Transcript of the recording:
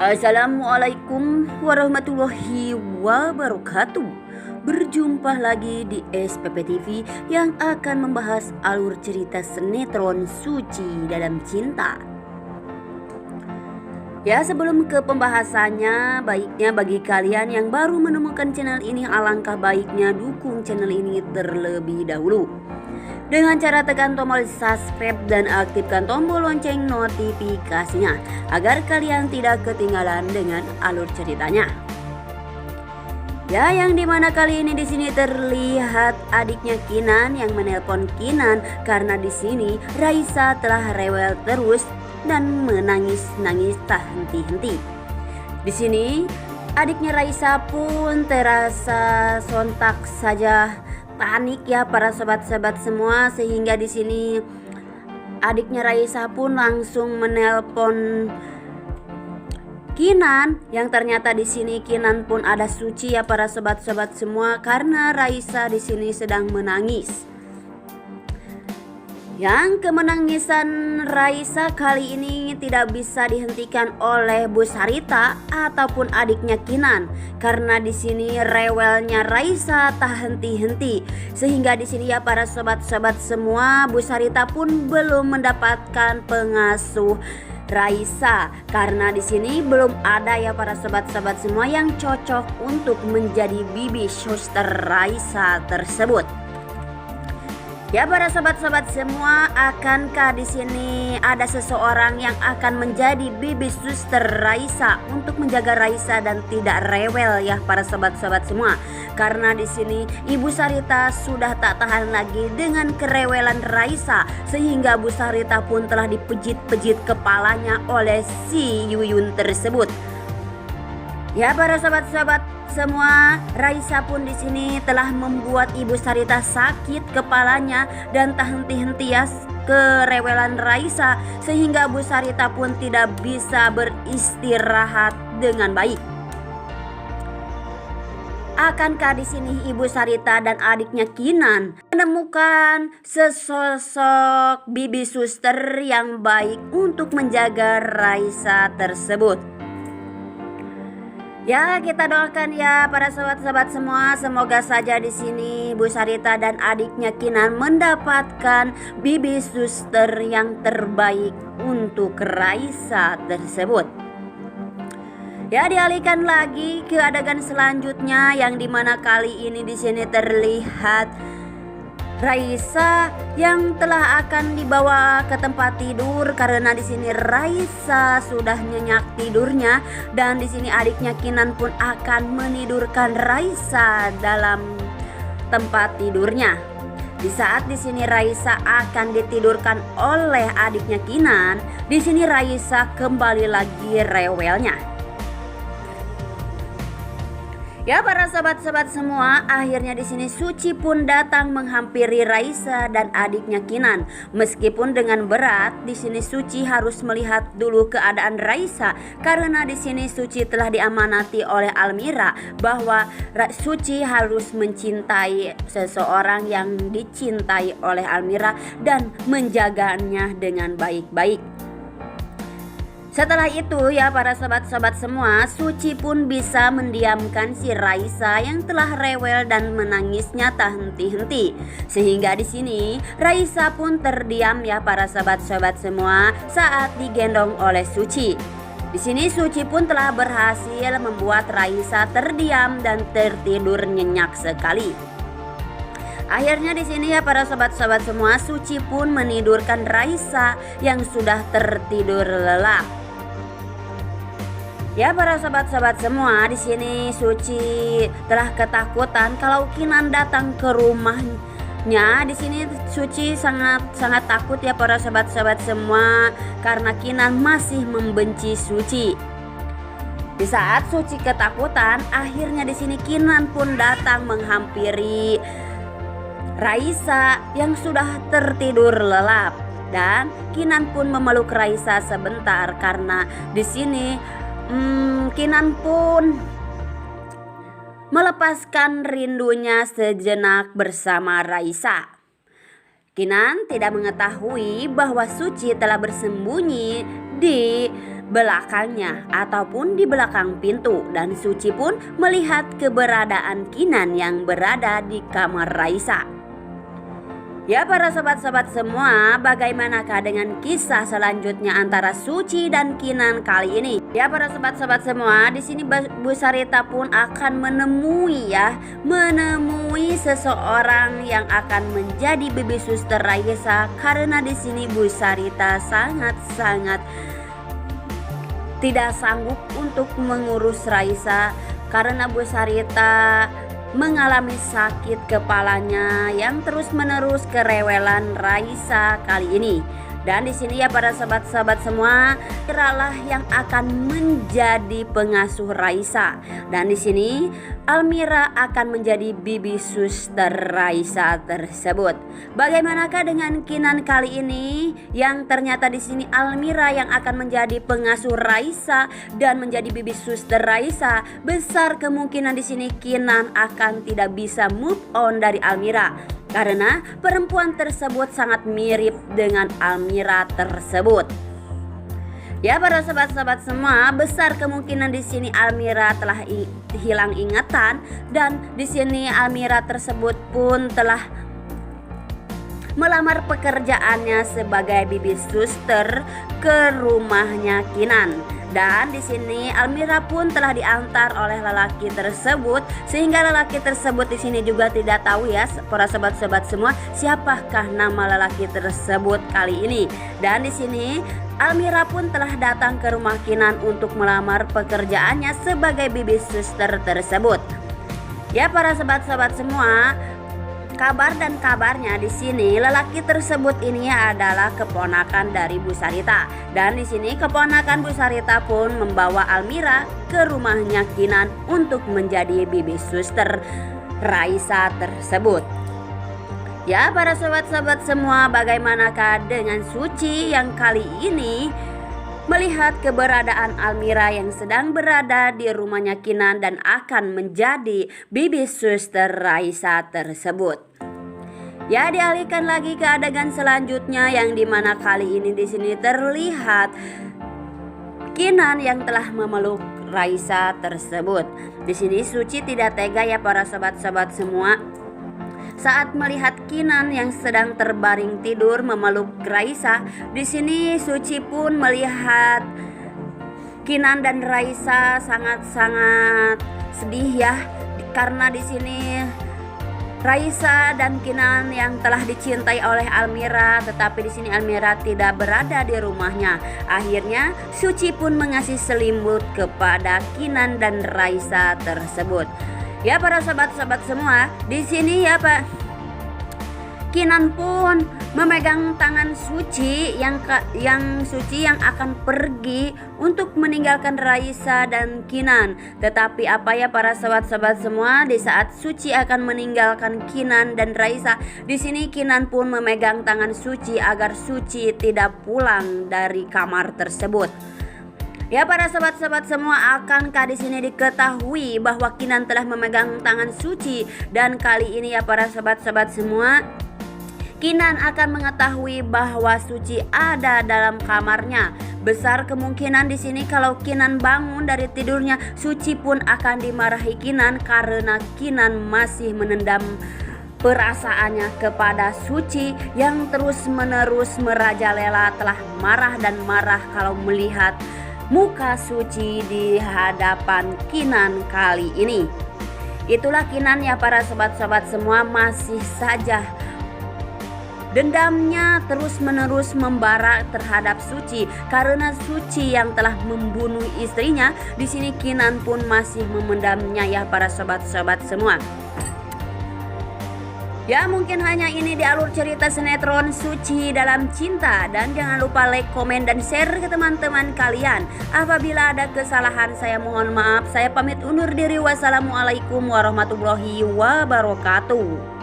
Assalamualaikum warahmatullahi wabarakatuh. Berjumpa lagi di SPP TV yang akan membahas alur cerita sinetron Suci Dalam Cinta. Ya, sebelum ke pembahasannya, baiknya bagi kalian yang baru menemukan channel ini, alangkah baiknya dukung channel ini terlebih dahulu dengan cara tekan tombol subscribe dan aktifkan tombol lonceng notifikasinya agar kalian tidak ketinggalan dengan alur ceritanya. Ya, yang dimana kali ini di sini terlihat adiknya Kinan yang menelpon Kinan karena di sini Raisa telah rewel terus dan menangis-nangis tak henti-henti. Di sini adiknya Raisa pun terasa sontak saja panik ya para sobat-sobat semua, sehingga di sini adiknya Raisa pun langsung menelpon Kinan, yang ternyata di sini Kinan pun ada Suci ya para sobat-sobat semua, karena Raisa di sini sedang menangis. Yang kemenangisan Raisa kali ini tidak bisa dihentikan oleh Bu Sarita ataupun adiknya Kinan, karena di sini rewelnya Raisa tak henti-henti, sehingga di sini ya para sobat-sobat semua, Bu Sarita pun belum mendapatkan pengasuh Raisa, karena di sini belum ada ya para sobat-sobat semua yang cocok untuk menjadi bibi suster Raisa tersebut. Ya para sobat-sobat semua, akankah di sini ada seseorang yang akan menjadi bibi suster Raisa untuk menjaga Raisa dan tidak rewel ya para sobat-sobat semua? Karena di sini Ibu Sarita sudah tak tahan lagi dengan kerewelan Raisa, sehingga Bu Sarita pun telah dipejit-pejit kepalanya oleh si Yuyun tersebut. Ya para sobat-sobat semua, Raisa pun di sini telah membuat Ibu Sarita sakit kepalanya dan tak henti-henti ya kerewelan Raisa, sehingga Bu Sarita pun tidak bisa beristirahat dengan baik. Akankah di sini Ibu Sarita dan adiknya Kinan menemukan sesosok bibi suster yang baik untuk menjaga Raisa tersebut? Ya, kita doakan ya para sobat-sobat semua, semoga saja di sini Bu Sarita dan adiknya Kinan mendapatkan bibi suster yang terbaik untuk Raisa tersebut. Ya, dialihkan lagi ke adegan selanjutnya, yang dimana kali ini di sini terlihat Raisa yang telah akan dibawa ke tempat tidur, karena di sini Raisa sudah nyenyak tidurnya, dan di sini adiknya Kinan pun akan menidurkan Raisa dalam tempat tidurnya. Di saat di sini Raisa akan ditidurkan oleh adiknya Kinan, di sini Raisa kembali lagi rewelnya. Ya para sobat-sobat semua, akhirnya di sini Suci pun datang menghampiri Raisa dan adiknya Kinan. Meskipun dengan berat, di sini Suci harus melihat dulu keadaan Raisa, karena di sini Suci telah diamanati oleh Almira bahwa Suci harus mencintai seseorang yang dicintai oleh Almira dan menjaganya dengan baik-baik. Setelah itu ya para sobat-sobat semua, Suci pun bisa mendiamkan si Raisa yang telah rewel dan menangisnya tak henti-henti. Sehingga di sini Raisa pun terdiam ya para sobat-sobat semua saat digendong oleh Suci. Di sini Suci pun telah berhasil membuat Raisa terdiam dan tertidur nyenyak sekali. Akhirnya di sini ya para sobat-sobat semua, Suci pun menidurkan Raisa yang sudah tertidur lelap. Ya para sobat-sobat semua, di sini Suci telah ketakutan kalau Kinan datang ke rumahnya. Di sini Suci sangat takut ya para sobat-sobat semua, karena Kinan masih membenci Suci. Di saat Suci ketakutan, akhirnya di sini Kinan pun datang menghampiri Raisa yang sudah tertidur lelap, dan Kinan pun memeluk Raisa sebentar, karena di sini Kinan pun melepaskan rindunya sejenak bersama Raisa. Kinan tidak mengetahui bahwa Suci telah bersembunyi di belakangnya ataupun di belakang pintu, dan Suci pun melihat keberadaan Kinan yang berada di kamar Raisa. Ya para sobat-sobat semua, bagaimanakah dengan kisah selanjutnya antara Suci dan Kinan kali ini? Ya para sobat-sobat semua, di sini Bu Sarita pun akan menemui seseorang yang akan menjadi bibi suster Raisa, karena di sini Bu Sarita sangat-sangat tidak sanggup untuk mengurus Raisa karena Bu Sarita mengalami sakit kepalanya yang terus-menerus kerewelan Raisa kali ini. Dan di sini ya para sahabat-sahabat semua, Almira yang akan menjadi pengasuh Raisa. Dan di sini Almira akan menjadi bibi suster Raisa tersebut. Bagaimanakah dengan Kinan kali ini yang ternyata di sini Almira yang akan menjadi pengasuh Raisa dan menjadi bibi suster Raisa? Besar kemungkinan di sini Kinan akan tidak bisa move on dari Almira, karena perempuan tersebut sangat mirip dengan Almira tersebut. Ya para sahabat-sahabat semua, besar kemungkinan di sini Almira telah hilang ingatan, dan di sini Almira tersebut pun telah melamar pekerjaannya sebagai bibi suster ke rumahnya Kinan. Dan di sini Almira pun telah diantar oleh lelaki tersebut, sehingga lelaki tersebut di sini juga tidak tahu ya para sobat-sobat semua siapakah nama lelaki tersebut kali ini. Dan di sini Almira pun telah datang ke rumah Kinan untuk melamar pekerjaannya sebagai bibi suster tersebut. Ya para sobat-sobat semua, kabarnya di sini lelaki tersebut ini adalah keponakan dari Bu Sarita, dan di sini keponakan Bu Sarita pun membawa Almira ke rumahnya Kinan untuk menjadi bibi suster Raisa tersebut. Ya para sobat-sobat semua, bagaimanakah dengan Suci yang kali ini melihat keberadaan Almira yang sedang berada di rumahnya Kinan dan akan menjadi bibi suster Raisa tersebut? Ya, dialihkan lagi ke adegan selanjutnya yang dimana kali ini di sini terlihat Kinan yang telah memeluk Raisa tersebut. Di sini Suci tidak tega ya para sobat-sobat semua, saat melihat Kinan yang sedang terbaring tidur memeluk Raisa. Di sini Suci pun melihat Kinan dan Raisa sangat-sangat sedih ya, karena di sini Raisa dan Kinan yang telah dicintai oleh Almira, tetapi di sini Almira tidak berada di rumahnya. Akhirnya Suci pun mengasih selimut kepada Kinan dan Raisa tersebut. Ya para sahabat-sahabat semua, di sini ya Pak, Kinan pun memegang tangan Suci yang Suci yang akan pergi untuk meninggalkan Raisa dan Kinan. Tetapi apa ya para sahabat-sahabat semua, di saat Suci akan meninggalkan Kinan dan Raisa, di sini Kinan pun memegang tangan Suci agar Suci tidak pulang dari kamar tersebut. Ya para sahabat-sahabat semua, akankah di sini diketahui bahwa Kinan telah memegang tangan Suci, dan kali ini ya para sahabat-sahabat semua, Kinan akan mengetahui bahwa Suci ada dalam kamarnya. Besar kemungkinan di sini kalau Kinan bangun dari tidurnya, Suci pun akan dimarahi Kinan karena Kinan masih menendam perasaannya kepada Suci yang terus-menerus merajalela, telah marah dan marah kalau melihat muka Suci di hadapan Kinan kali ini. Itulah Kinan ya para sobat-sobat semua, masih saja dendamnya terus-menerus membara terhadap Suci karena Suci yang telah membunuh istrinya. Di sini Kinan pun masih memendamnya ya para sobat-sobat semua. Ya, mungkin hanya ini di alur cerita sinetron Suci Dalam Cinta. Dan jangan lupa like, komen, dan share ke teman-teman kalian. Apabila ada kesalahan saya mohon maaf. Saya pamit undur diri. Wassalamualaikum warahmatullahi wabarakatuh.